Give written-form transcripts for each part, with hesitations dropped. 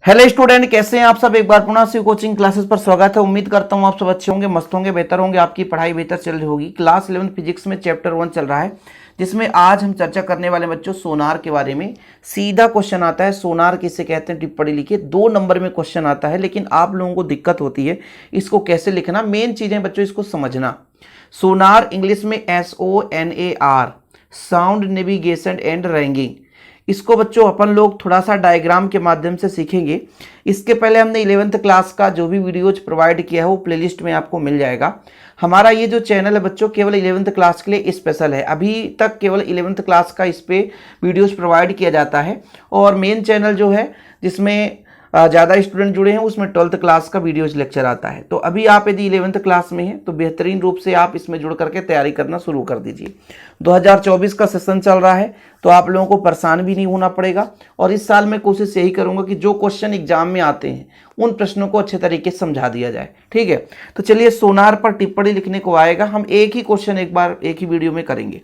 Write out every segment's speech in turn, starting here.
Hello student, कैसे हैं आप सब। एक बार पुनः से कोचिंग क्लासेस पर स्वागत है। उम्मीद करता हूं आप सब अच्छे होंगे, मस्त होंगे, बेहतर होंगे, आपकी पढ़ाई बेहतर चल रही होगी। क्लास 11 फिजिक्स में चैप्टर 1 चल रहा है, जिसमें आज हम चर्चा करने वाले बच्चों सोनार के बारे में। सीधा क्वेश्चन आता है, सोनार किसे कहते हैं, टिप्पणी लिखिए। 2 नंबर में क्वेश्चन आता है, लेकिन आप लोगों को दिक्कत होती है इसको कैसे लिखना। मेन चीजें बच्चों इसको समझना। सोनार इंग्लिश में SONAR, sound navigation and ragging. इसको बच्चों अपन लोग थोड़ा सा डायग्राम के माध्यम से सीखेंगे। इसके पहले हमने 11th क्लास का जो भी वीडियोज प्रोवाइड किया है वो प्लेलिस्ट में आपको मिल जाएगा। हमारा ये जो चैनल है बच्चों केवल 11th क्लास के लिए स्पेशल है। अभी तक केवल 11th क्लास का इस पे वीडियोज प्रोवाइड किया जाता है, और मेन चैनल जो है जिसमें ज़्यादा स्टूडेंट जुड़े हैं उसमें 12th क्लास का वीडियोज लेक्चर आता है। तो अभी आप यदि 11th क्लास में हैं तो बेहतरीन रूप से आप इसमें जुड़ करके तैयारी करना शुरू कर दीजिए। 2024 का सेशन चल रहा है, तो आप लोगों को परेशान भी नहीं होना पड़ेगा। और इस साल मैं कोशिश यही करूंगा कि जो क्वेश्चन एग्जाम में आते हैं उन प्रश्नों को अच्छे तरीके से समझा दिया जाए। ठीक है, तो चलिए सोनार पर टिप्पणी लिखने को आएगा। हम एक ही क्वेश्चन एक बार एक ही वीडियो में करेंगे।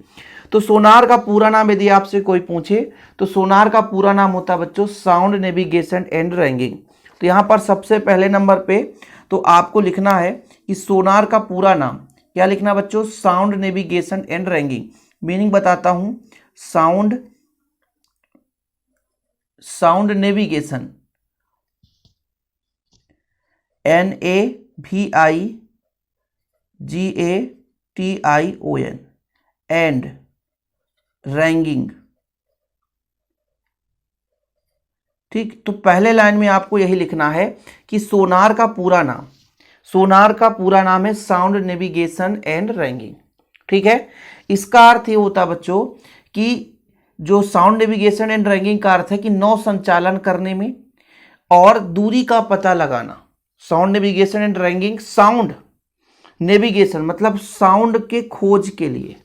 तो सोनार का पूरा नाम यदि आपसे कोई पूछे तो सोनार का पूरा नाम होता है बच्चों साउंड नेविगेशन एंड रैंगिंग। तो यहाँ पर सबसे पहले नंबर पे तो आपको लिखना है कि सोनार का पूरा नाम क्या लिखना बच्चों, sound navigation and ragging. Meaning बताता हूं, sound navigation NAVIGATION and ragging. ठीक, तो पहले लाइन में आपको यही लिखना है कि सोनार का पूरा नाम है साउंड नेविगेशन एंड रैंगिंग। ठीक है, इसका अर्थ ये होता है बच्चों कि जो साउंड नेविगेशन एंड रैंगिंग का अर्थ है कि नौ संचालन करने में और दूरी का पता लगाना। Sound navigation and ragging, sound navigation मतलब साउंड के खोज के लिए,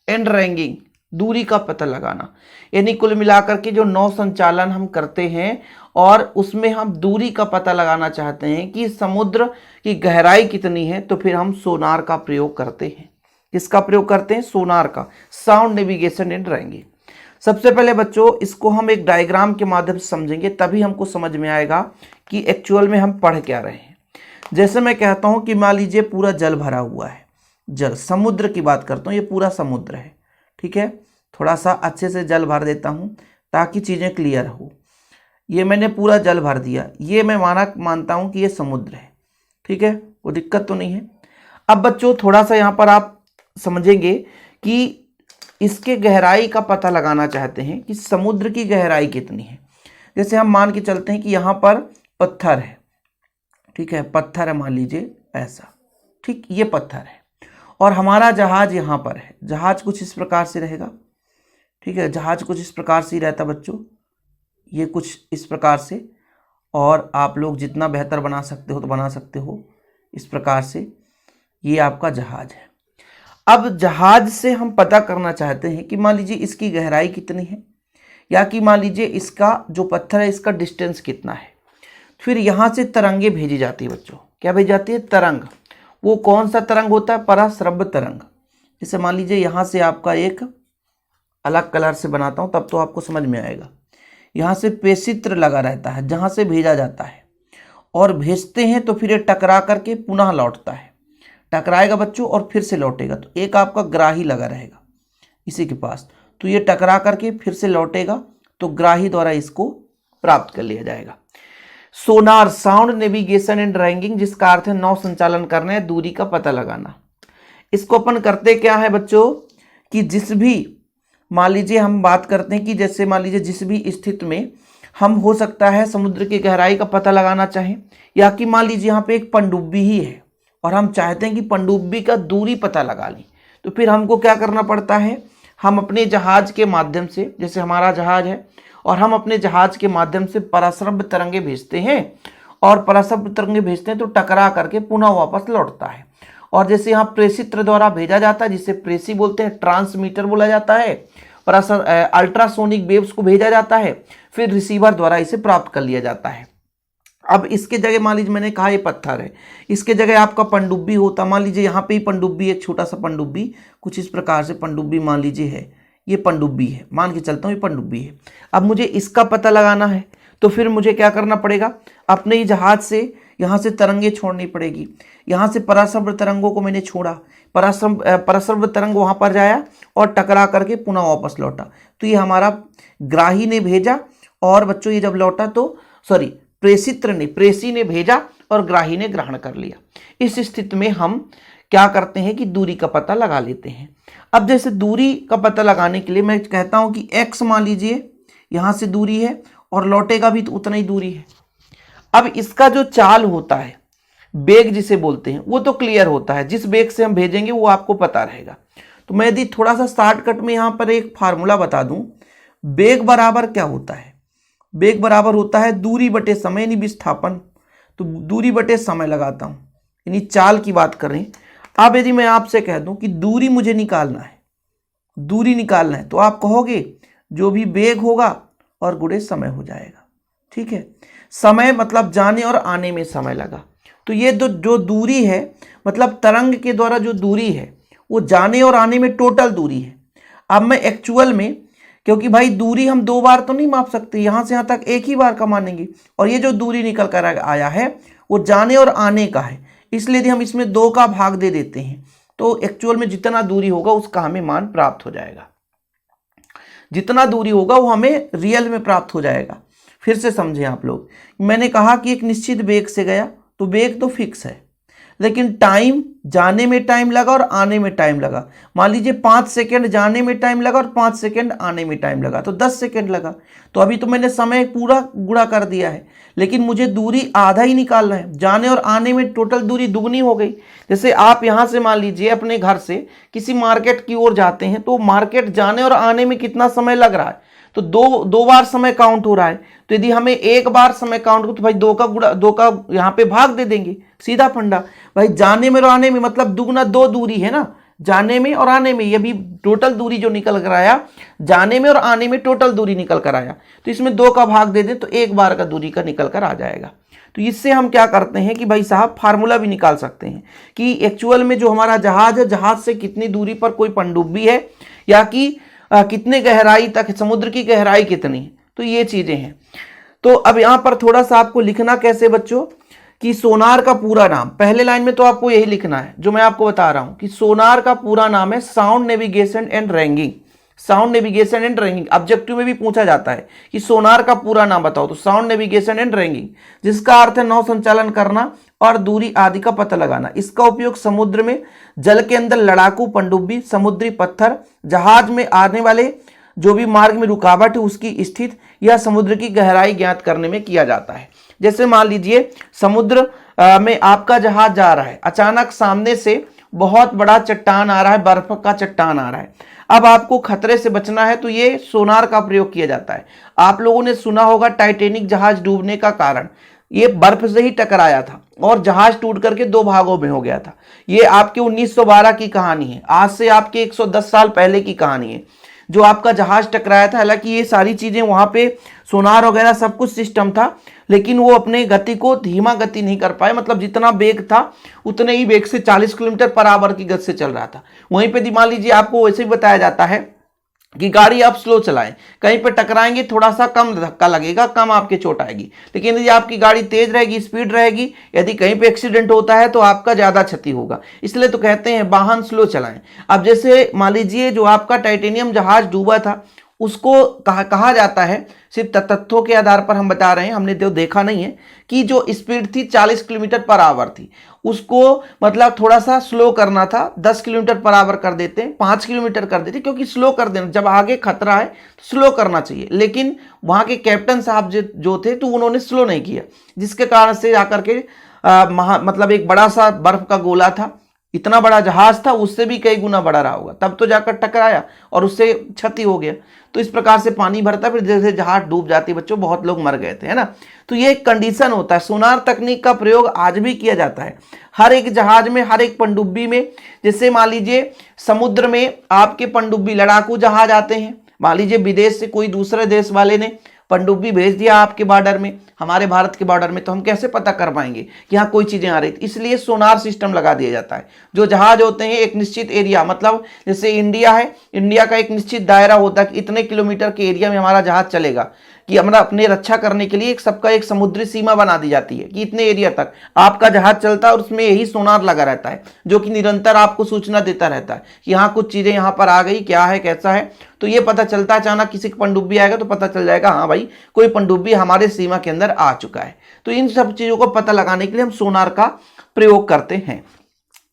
एंड रैंगिंग दूरी का पता लगाना। यानी कुल मिलाकर के जो नौ संचालन हम करते हैं और उसमें हम दूरी का पता लगाना चाहते हैं कि समुद्र की गहराई कितनी है, तो फिर हम सोनार का प्रयोग करते हैं। किसका प्रयोग करते हैं? सोनार का, साउंड नेविगेशन एंड रैंगिंग। सबसे पहले बच्चों इसको हम एक डायग्राम के माध्यम से समझेंगे, तभी हमको समझ में आएगा कि एक्चुअल में हम पढ़ क्या रहे हैं। जैसे मैं कहता हूं कि मान लीजिए पूरा जल भरा हुआ है, जल, समुद्र की बात करता हूं, ये पूरा समुद्र है। ठीक है, थोड़ा सा अच्छे से जल भर देता हूं ताकि चीजें क्लियर हो। ये मैंने पूरा जल भर दिया, ये मैं मानता हूं कि ये समुद्र है। ठीक है, कोई दिक्कत तो नहीं है। अब बच्चों थोड़ा सा यहां पर आप समझेंगे कि इसके गहराई का पता लगाना चाहते हैं कि समुद्र की गहराई कितनी है। जैसे हम मान के चलते हैं कि यहां पर पत्थर है। ठीक है, पत्थर है मान लीजिए ऐसा। ठीक, ये पत्थर है और हमारा जहाज यहां पर है। जहाज कुछ इस प्रकार से रहेगा। ठीक है, जहाज कुछ इस प्रकार से ही रहता बच्चों, ये कुछ इस प्रकार से। और आप लोग जितना बेहतर बना सकते हो तो बना सकते हो इस प्रकार से। ये आपका जहाज है। अब जहाज से हम पता करना चाहते हैं कि मान लीजिए इसकी गहराई कितनी है, या कि मान लीजिए इसका जो पत्थर है इसका डिस्टेंस कितना है। फिर यहां से तरंगे भेजी जाती है बच्चों। क्या भेजी जाती है? तरंग। वो कौन सा तरंग होता है? पराश्रव्य तरंग। जैसे मान लीजिए यहां से आपका एक अलग कलर से बनाता हूं तब तो आपको समझ में आएगा। यहां से पेशित्र लगा रहता है जहां से भेजा जाता है, और भेजते हैं तो फिर ये टकरा करके पुनः लौटता है। टकराएगा बच्चों और फिर से लौटेगा। तो एक आपका ग्राही लगा रहेगा इसी के पास, तो ये टकरा करके फिर से लौटेगा, तो ग्राही द्वारा इसको प्राप्त कर लिया जाएगा। सोनार, साउंड नेविगेशन एंड रैंगिंग, जिसका अर्थ है नौ संचालन करने, दूरी का पता लगाना। इसको अपन करते क्या है बच्चों कि जिस भी, मान लीजिए हम बात करते हैं कि जैसे मान लीजिए जिस भी स्थिति में हम हो सकता है समुद्र की गहराई का पता लगाना चाहें, या कि मान लीजिए यहाँ पे एक पनडुब्बी ही है और हम चाहते हैं कि पनडुब्बी का दूरी पता लगा लें, तो फिर हमको क्या करना पड़ता है? हम अपने जहाज के माध्यम से, जैसे हमारा जहाज है और हम अपने जहाज के माध्यम से पराश्रव्य तरंगे भेजते हैं, और पराश्रव्य तरंगे भेजते हैं तो टकरा करके पुनः वापस लौटता है। और जैसे यहाँ प्रेषित्र द्वारा भेजा जाता है, जिसे प्रेषी बोलते हैं, ट्रांसमीटर बोला जाता है, अल्ट्रासोनिक वेव्स को भेजा जाता है, फिर रिसीवर द्वारा इसे प्राप्त कर लिया जाता है। अब इसके जगह मान लीजिए मैंने कहा ये पत्थर है, इसके जगह आपका पनडुब्बी होता। मान लीजिए यहाँ पे ही पनडुब्बी, एक छोटा सा पनडुब्बी कुछ इस प्रकार से पनडुब्बी मान लीजिए है, ये पनडुब्बी है, मान के चलता हूँ ये पनडुब्बी है। अब मुझे इसका पता लगाना है, तो फिर मुझे क्या करना पड़ेगा, अपने ही जहाज से यहाँ से तरंगे छोड़नी पड़ेगी। यहाँ से पराश्रव्य तरंगों को मैंने छोड़ा, पराश्रव्य तरंग वहाँ पर जाया और टकरा करके पुनः वापस लौटा। तो ये हमारा ग्राही ने भेजा और बच्चों ये जब लौटा तो प्रेषी ने भेजा और ग्राही ने ग्रहण कर लिया। इस स्थिति में हम क्या करते हैं कि दूरी का पता लगा लेते हैं। अब जैसे दूरी का पता लगाने के लिए मैं कहता हूं कि x मान लीजिए यहां से दूरी है और लौटेगा भी तो उतना ही दूरी है। अब इसका जो चाल होता है, बेग जिसे बोलते हैं, वो तो क्लियर होता है, जिस बेग से हम भेजेंगे वो आपको पता रहेगा। तो मैं यदि थोड़ा सा शॉर्टकट में यहां पर एक फार्मूला बता दूं, बेग बराबर क्या होता है, बेग बराबर होता है दूरी बटे समय यानी विस्थापन। तो दूरी बटे समय लगाता हूं, यानी चाल की बात करें। अब यदि मैं आपसे कह दूं कि दूरी मुझे निकालना है, दूरी निकालना है, तो आप कहोगे जो भी बेग होगा और गुणे समय हो जाएगा। ठीक है, समय मतलब जाने और आने में समय लगा। तो ये जो दूरी है मतलब तरंग के द्वारा जो दूरी है वो जाने और आने में टोटल दूरी है। अब मैं एक्चुअल में, क्योंकि भाई दूरी हम 2 बार तो नहीं माप सकते, यहां से यहां तक एक ही बार का मानेंगे, और ये जो दूरी निकल कर आया है वो जाने और आने का है, इसलिए यदि हम इसमें 2 का भाग दे देते हैं तो एक्चुअल में जितना दूरी होगा उसका हमें मान प्राप्त हो जाएगा। जितना दूरी होगा वो हमें रियल में प्राप्त हो जाएगा। फिर से समझें आप लोग, मैंने कहा कि एक निश्चित बेग से गया तो बेग तो फिक्स है, लेकिन टाइम, जाने में टाइम लगा और आने में टाइम लगा। मान लीजिए 5 सेकेंड जाने में टाइम लगा और 5 सेकेंड आने में टाइम लगा, तो 10 सेकेंड लगा। तो अभी तो मैंने समय पूरा गुणा कर दिया है, लेकिन मुझे दूरी आधा ही निकालना है। जाने और आने में टोटल दूरी दुगनी हो गई। जैसे आप यहाँ से मान लीजिए अपने घर से किसी मार्केट की ओर जाते हैं, तो मार्केट जाने और आने में कितना समय लग रहा है, तो दो बार समय काउंट हो रहा है। तो यदि हमें एक बार समय काउंट हो तो भाई 2 का यहाँ पे भाग दे देंगे, सीधा फंडा। भाई जाने में और आने में मतलब दुगना 2 दूरी है ना, जाने में और आने में, ये भी टोटल दूरी जो निकल कर आया, जाने में और आने में टोटल दूरी निकल कर आया, तो इसमें 2 का भाग दे दें तो 1 बार का दूरी का निकल कर आ जाएगा। तो इससे हम क्या करते हैं कि भाई साहब फार्मूला भी निकाल सकते हैं कि एक्चुअल में जो हमारा जहाज है, जहाज से कितनी दूरी पर कोई पनडुब्बी है, या कि कितने गहराई तक, समुद्र की गहराई कितनी है। तो ये चीजें हैं। तो अब यहां पर थोड़ा सा आपको लिखना कैसे बच्चों, कि सोनार का पूरा नाम, पहले लाइन में तो आपको यही लिखना है जो मैं आपको बता रहा हूं कि सोनार का पूरा नाम है sound navigation and ragging. Sound navigation and ragging objective में भी पूछा जाता है कि सोनार का पूरा नाम बताओ, तो साउंड नेविगेशन एंड रैंगिंग, जिसका अर्थ है नौ संचालन करना और दूरी आदि का पता लगाना। इसका उपयोग समुद्र में, जल के अंदर लड़ाकू पनडुब्बी, समुद्री पत्थर, जहाज में आने वाले जो भी मार्ग में रुकावट है उसकी स्थिति या समुद्र की गहराई ज्ञात करने में किया जाता है। जैसे मान लीजिए समुद्र में आपका जहाज जा रहा है, अचानक सामने से बहुत बड़ा चट्टान आ रहा है, बर्फ का चट्टान आ रहा है। अब आपको खतरे से बचना है तो ये सोनार का प्रयोग किया जाता है। आप लोगों ने सुना होगा टाइटैनिक जहाज डूबने का कारण ये बर्फ से ही टकराया था और जहाज टूट करके 2 भागों में हो गया था। ये आपके 1912 की कहानी है, आज से आपके 110 साल पहले की कहानी है जो आपका जहाज टकराया था। हालांकि ये सारी चीजें वहां पे सोनार वगैरह सब कुछ सिस्टम था, लेकिन वो अपने गति को धीमा गति नहीं कर पाए, मतलब जितना वेग था उतने ही वेग से 40 किलोमीटर पर आवर की गति से चल रहा था। वहीं पे मान लीजिए आपको वैसे भी बताया जाता है कि गाड़ी आप स्लो चलाएं, कहीं पे टकराएंगे थोड़ा सा कम धक्का लगेगा, कम आपके चोट आएगी, लेकिन यदि आपकी गाड़ी तेज रहेगी, स्पीड रहेगी, यदि कहीं पे एक्सीडेंट होता है तो आपका ज्यादा क्षति होगा। इसलिए तो कहते हैं वाहन स्लो चलाएं। अब जैसे मान लीजिए जो आपका टाइटेनियम जहाज डूबा था उसको कहा जाता है, सिर्फ तथ्यों के आधार पर हम बता रहे हैं, हमने तो देखा नहीं है, कि जो स्पीड थी 40 किलोमीटर पर आवर थी, उसको मतलब थोड़ा सा स्लो करना था, 10 किलोमीटर पर आवर कर देते, 5 किलोमीटर कर देते, क्योंकि स्लो कर देना, जब आगे खतरा है तो स्लो करना चाहिए। लेकिन वहां के कैप्टन साहब जो थे तो उन्होंने स्लो नहीं किया, जिसके कारण से जाकर के मतलब एक बड़ा सा बर्फ का गोला था, इतना बड़ा जहाज था, उससे भी कई गुना बड़ा रहा होगा, तब तो जाकर टकराया और उससे क्षति हो गया। तो इस प्रकार से पानी भरता, फिर जैसे जहाज डूब जाती बच्चों, बहुत लोग मर गए थे, है ना। तो ये एक कंडीशन होता है। सोनार तकनीक का प्रयोग आज भी किया जाता है हर एक जहाज में, हर एक पनडुब्बी में। जैसे मान लीजिए समुद्र में आपके पनडुब्बी लड़ाकू जहाज आते हैं, मान लीजिए विदेश से कोई दूसरे देश वाले ने पनडुब्बी भेज दिया आपके बॉर्डर में, हमारे भारत के बॉर्डर में, तो हम कैसे पता कर पाएंगे कि यहाँ कोई चीजें आ रही थी। इसलिए सोनार सिस्टम लगा दिया जाता है। जो जहाज होते हैं एक निश्चित एरिया, मतलब जैसे इंडिया है, इंडिया का एक निश्चित दायरा होता है कि इतने किलोमीटर के एरिया में हमारा जहाज चलेगा, कि हमारा अपने रक्षा करने के लिए एक सबका एक समुद्री सीमा बना दी जाती है कि इतने एरिया तक आपका जहाज चलता है और उसमें यही सोनार लगा रहता है जो कि निरंतर आपको सूचना देता रहता है कि हाँ कुछ चीजें यहाँ पर आ गई, क्या है कैसा है। तो ये पता चलता है, अचानक किसी का पनडुब्बी आएगा तो पता चल जाएगा हाँ भाई कोई पनडुब्बी हमारे सीमा के अंदर आ चुका है। तो इन सब चीजों को पता लगाने के लिए हम सोनार का प्रयोग करते हैं।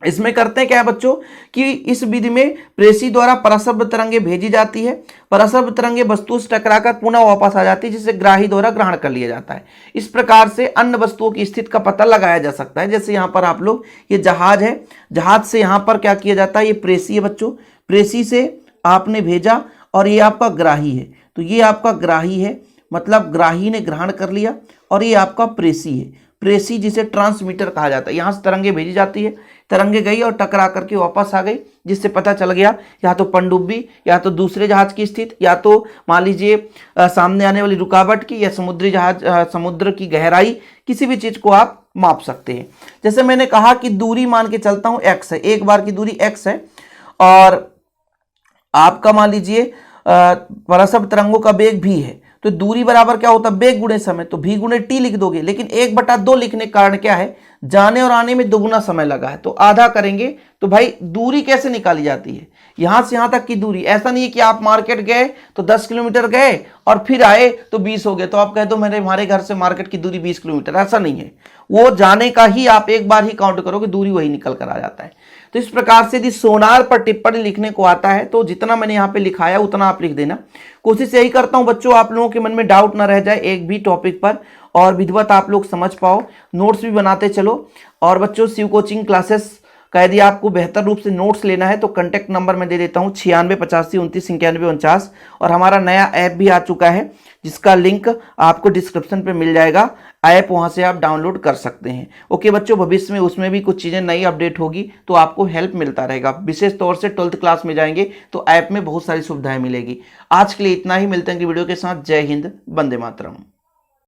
इसमें करते हैं क्या है बच्चों कि इस विधि में प्रेषी द्वारा परशब्द तरंगे भेजी जाती है, परशब्द तरंगे वस्तु से टकराकर पुनः वापस आ जाती है जिसे ग्राही द्वारा ग्रहण कर लिया जाता है। इस प्रकार से अन्य वस्तुओं की स्थिति का पता लगाया जा सकता है। जैसे यहाँ पर आप लोग ये जहाज है, जहाज से यहाँ पर क्या किया जाता है, ये प्रेषी है बच्चों, प्रेषी से आपने भेजा और ये आपका ग्राही है। तो ये आपका ग्राही है, मतलब ग्राही ने ग्रहण कर लिया, और ये आपका प्रेषी है, प्रेषी जिसे ट्रांसमीटर कहा जाता है। यहाँ से तरंगे भेजी जाती है, तरंगे गई और टकरा करके वापस आ गई, जिससे पता चल गया या तो पनडुब्बी या तो दूसरे जहाज की स्थिति या तो मान लीजिए सामने आने वाली रुकावट की या समुद्री जहाज समुद्र की गहराई, किसी भी चीज को आप माप सकते हैं। जैसे मैंने कहा कि दूरी मान के चलता हूं x है, एक बार की दूरी x है और आपका मान लीजिए परशब्द तरंगों का वेग v है, तो दूरी बराबर क्या होता है, वेग गुणे समय, तो v गुणे t लिख दोगे। लेकिन 1/2 लिखने का कारण क्या है, जाने और आने में दुगुना समय लगा है, तो आधा करेंगे। तो भाई दूरी कैसे निकाली जाती है, यहां से यहां तक की दूरी। ऐसा नहीं है कि आप मार्केट गए तो 10 किलोमीटर गए और फिर आए तो 20 हो गए, तो आप कह दो मेरे हमारे घर से मार्केट की दूरी 20 किलोमीटर, ऐसा नहीं है। वो जाने का ही आप एक बार ही काउंट करोगे, दूरी वही निकल कर आ जाता है। तो इस प्रकार से यदि सोनार पर टिप्पणी लिखने को आता है तो जितना मैंने यहाँ पे लिखाया उतना आप लिख देना। कोशिश यही करता हूं बच्चों आप लोगों के मन में डाउट ना रह जाए एक भी टॉपिक पर, और विधिवत आप लोग समझ पाओ, नोट्स भी बनाते चलो। और बच्चों शिव कोचिंग क्लासेस का यदि आपको बेहतर रूप से नोट्स लेना है तो कॉन्टैक्ट नंबर मैं दे देता हूँ 9685299149। और हमारा नया ऐप भी आ चुका है जिसका लिंक आपको डिस्क्रिप्शन पे मिल जाएगा, ऐप वहां से आप डाउनलोड कर सकते हैं। ओके बच्चों, भविष्य में उसमें भी कुछ चीज़ें नई अपडेट होगी तो आपको हेल्प मिलता रहेगा। विशेष तौर से 12th क्लास में जाएंगे तो ऐप में बहुत सारी सुविधाएं मिलेगी। आज के लिए इतना ही, मिलते हैं वीडियो के साथ। जय हिंद, वंदे मातरम।